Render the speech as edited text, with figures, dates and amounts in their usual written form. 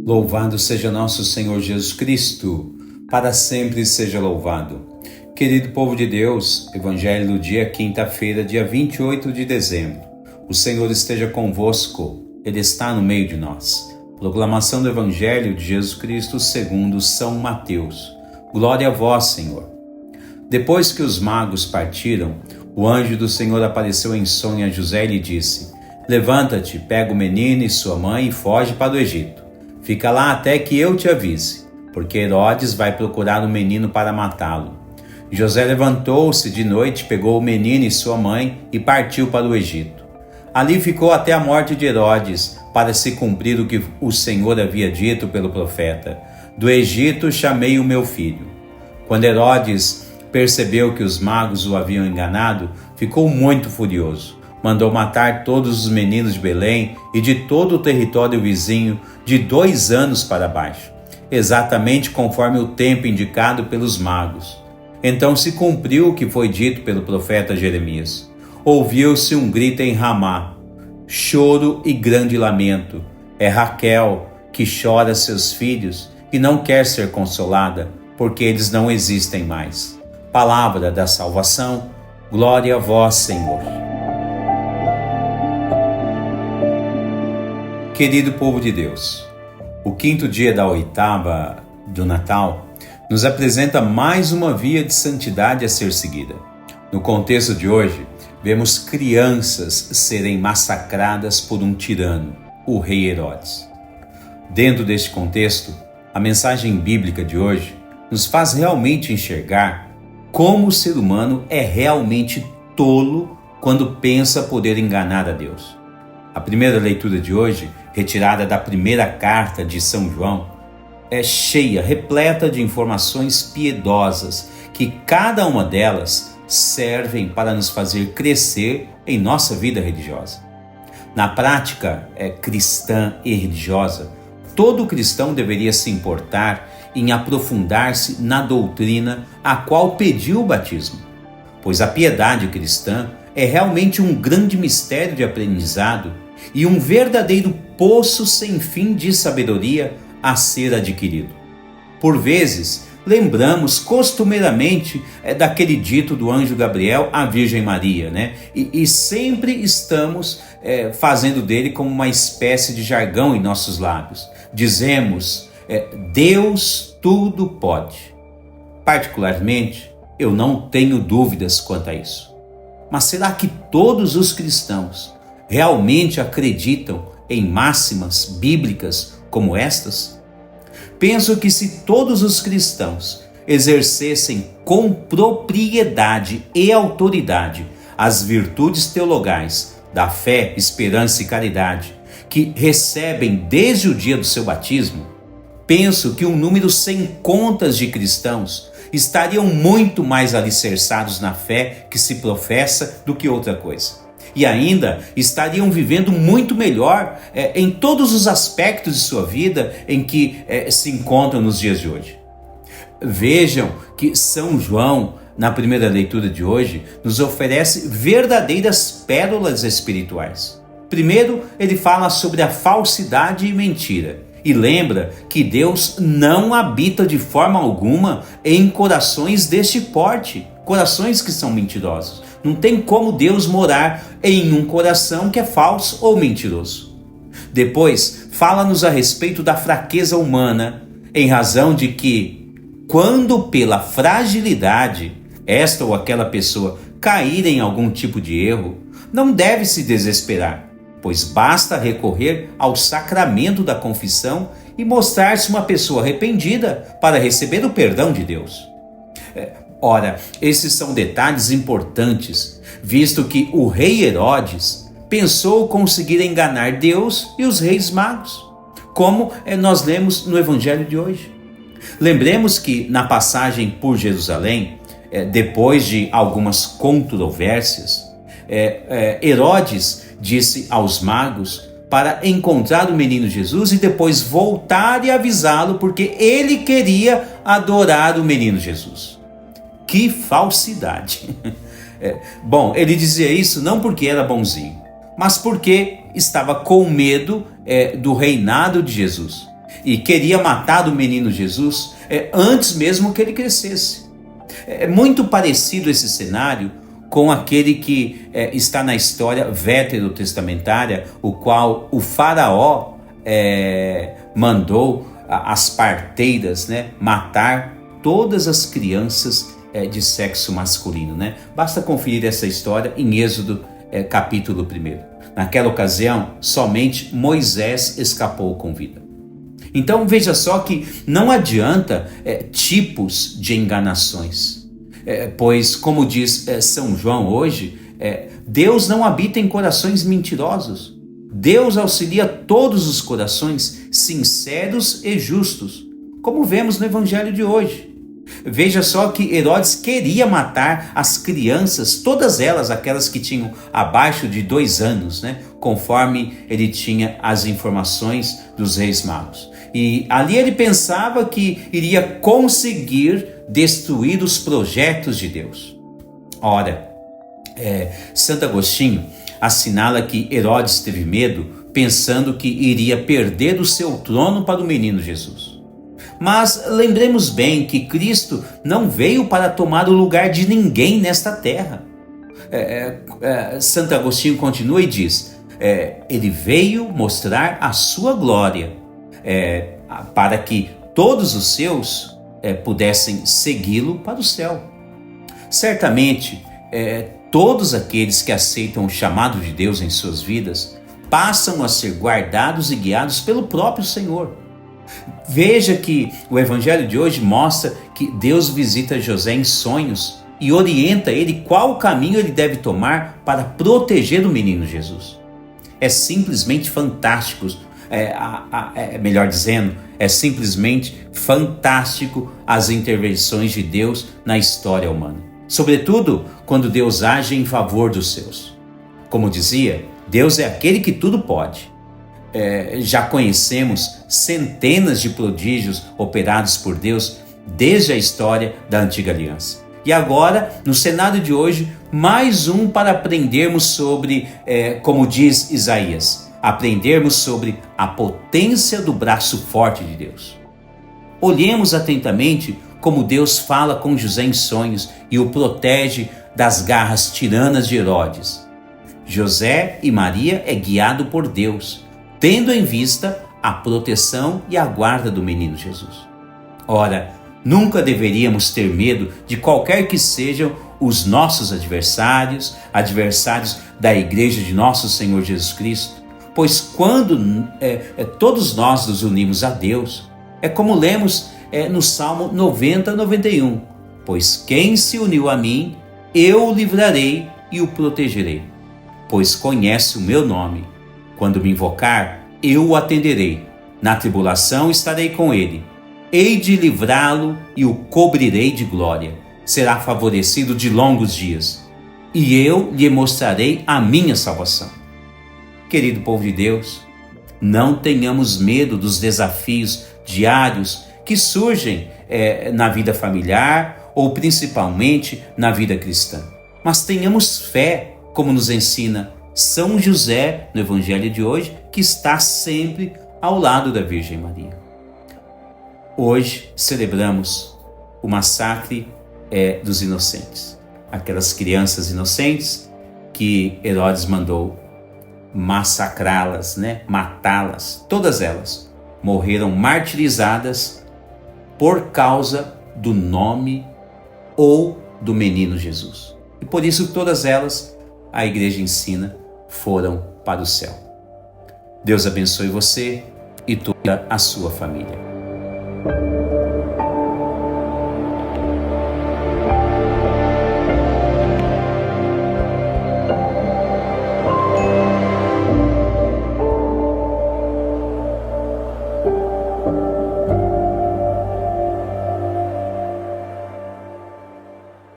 Louvado seja nosso Senhor Jesus Cristo, para sempre seja louvado. Querido povo de Deus, Evangelho do dia, quinta-feira, dia 28 de dezembro. O Senhor esteja convosco, Ele está no meio de nós. Proclamação do Evangelho de Jesus Cristo segundo São Mateus. Glória a vós, Senhor. Depois que os magos partiram, o anjo do Senhor apareceu em sonho a José e lhe disse: Levanta-te, pega o menino e sua mãe e foge para o Egito. Fica lá até que eu te avise, porque Herodes vai procurar o menino para matá-lo. José levantou-se de noite, pegou o menino e sua mãe e partiu para o Egito. Ali ficou até a morte de Herodes, para se cumprir o que o Senhor havia dito pelo profeta: Do Egito chamei o meu filho. Quando Herodes percebeu que os magos o haviam enganado, ficou muito furioso. Mandou matar todos os meninos de Belém e de todo o território vizinho, de 2 anos para baixo, exatamente conforme o tempo indicado pelos magos. Então se cumpriu o que foi dito pelo profeta Jeremias. Ouviu-se um grito em Ramá, choro e grande lamento. É Raquel que chora seus filhos e não quer ser consolada, porque eles não existem mais. Palavra da salvação, glória a vós, Senhor. Querido povo de Deus, o quinto dia da oitava do Natal nos apresenta mais uma via de santidade a ser seguida. No contexto de hoje, vemos crianças serem massacradas por um tirano, o rei Herodes. Dentro deste contexto, a mensagem bíblica de hoje nos faz realmente enxergar como o ser humano é realmente tolo quando pensa poder enganar a Deus. A primeira leitura de hoje, retirada da primeira carta de São João, é cheia, repleta de informações piedosas que cada uma delas servem para nos fazer crescer em nossa vida religiosa. Na prática cristã e religiosa, todo cristão deveria se importar em aprofundar-se na doutrina a qual pediu o batismo, pois a piedade cristã é realmente um grande mistério de aprendizado e um verdadeiro poço sem fim de sabedoria a ser adquirido. Por vezes, lembramos costumeiramente daquele dito do anjo Gabriel à Virgem Maria, né? E sempre estamos fazendo dele como uma espécie de jargão em nossos lábios. Dizemos, Deus tudo pode. Particularmente, eu não tenho dúvidas quanto a isso. Mas será que todos os cristãos realmente acreditam em máximas bíblicas como estas? Penso que se todos os cristãos exercessem com propriedade e autoridade as virtudes teologais da fé, esperança e caridade, que recebem desde o dia do seu batismo, penso que um número sem contas de cristãos estariam muito mais alicerçados na fé que se professa do que outra coisa. E ainda estariam vivendo muito melhor em todos os aspectos de sua vida em que se encontram nos dias de hoje. Vejam que São João, na primeira leitura de hoje, nos oferece verdadeiras pérolas espirituais. Primeiro, ele fala sobre a falsidade e mentira. E lembra que Deus não habita de forma alguma em corações deste porte, corações que são mentirosos. Não tem como Deus morar em um coração que é falso ou mentiroso. Depois, fala-nos a respeito da fraqueza humana, em razão de que, quando pela fragilidade, esta ou aquela pessoa cair em algum tipo de erro, não deve se desesperar, pois basta recorrer ao sacramento da confissão e mostrar-se uma pessoa arrependida para receber o perdão de Deus. Ora, esses são detalhes importantes, visto que o rei Herodes pensou conseguir enganar Deus e os reis magos, como nós lemos no Evangelho de hoje. Lembremos que na passagem por Jerusalém, depois de algumas controvérsias, Herodes disse aos magos para encontrar o menino Jesus e depois voltar e avisá-lo, porque ele queria adorar o menino Jesus. Que falsidade! Bom, ele dizia isso não porque era bonzinho, mas porque estava com medo do reinado de Jesus. e queria matar o menino Jesus antes mesmo que ele crescesse. É muito parecido esse cenário com aquele que está na história veterotestamentária, o qual o faraó mandou as parteiras, né, matar todas as crianças de sexo masculino, né? Basta conferir essa história em Êxodo capítulo 1. Naquela ocasião, somente Moisés escapou com vida. Então veja só que não adianta tipos de enganações, pois como diz São João hoje, Deus não habita em corações mentirosos. Deus auxilia todos os corações sinceros e justos, como vemos no Evangelho de hoje. Veja só que Herodes queria matar as crianças, todas elas, aquelas que tinham abaixo de 2 anos, né? Conforme ele tinha as informações dos reis magos. E ali ele pensava que iria conseguir destruir os projetos de Deus. Ora, Santo Agostinho assinala que Herodes teve medo, pensando que iria perder o seu trono para o menino Jesus. Mas lembremos bem que Cristo não veio para tomar o lugar de ninguém nesta terra. Santo Agostinho continua e diz, ele veio mostrar a sua glória, para que todos os seus pudessem segui-lo para o céu. Certamente, todos aqueles que aceitam o chamado de Deus em suas vidas passam a ser guardados e guiados pelo próprio Senhor. Veja que o Evangelho de hoje mostra que Deus visita José em sonhos e orienta ele qual caminho ele deve tomar para proteger o menino Jesus. É simplesmente fantástico, melhor dizendo, é simplesmente fantástico as intervenções de Deus na história humana. Sobretudo quando Deus age em favor dos seus. Como dizia, Deus é aquele que tudo pode. Já conhecemos centenas de prodígios operados por Deus desde a história da Antiga Aliança. E agora, no cenário de hoje, mais um para aprendermos sobre, como diz Isaías, aprendermos sobre a potência do braço forte de Deus. Olhemos atentamente como Deus fala com José em sonhos e o protege das garras tiranas de Herodes. José e Maria é guiado por Deus, tendo em vista a proteção e a guarda do menino Jesus. Ora, nunca deveríamos ter medo de qualquer que sejam os nossos adversários da Igreja de nosso Senhor Jesus Cristo, pois quando todos nós nos unimos a Deus, é como lemos no Salmo 90:91, pois quem se uniu a mim, eu o livrarei e o protegerei, pois conhece o meu nome. Quando me invocar, eu o atenderei. Na tribulação estarei com ele. Hei de livrá-lo e o cobrirei de glória. Será favorecido de longos dias. E eu lhe mostrarei a minha salvação. Querido povo de Deus, não tenhamos medo dos desafios diários que surgem na vida familiar ou principalmente na vida cristã. Mas tenhamos fé, como nos ensina São José, no Evangelho de hoje, que está sempre ao lado da Virgem Maria. Hoje celebramos o massacre dos inocentes, aquelas crianças inocentes que Herodes mandou massacrá-las, matá-las. Todas elas morreram martirizadas por causa do nome ou do menino Jesus. E por isso todas elas, a igreja ensina, foram para o céu. Deus abençoe você e toda a sua família.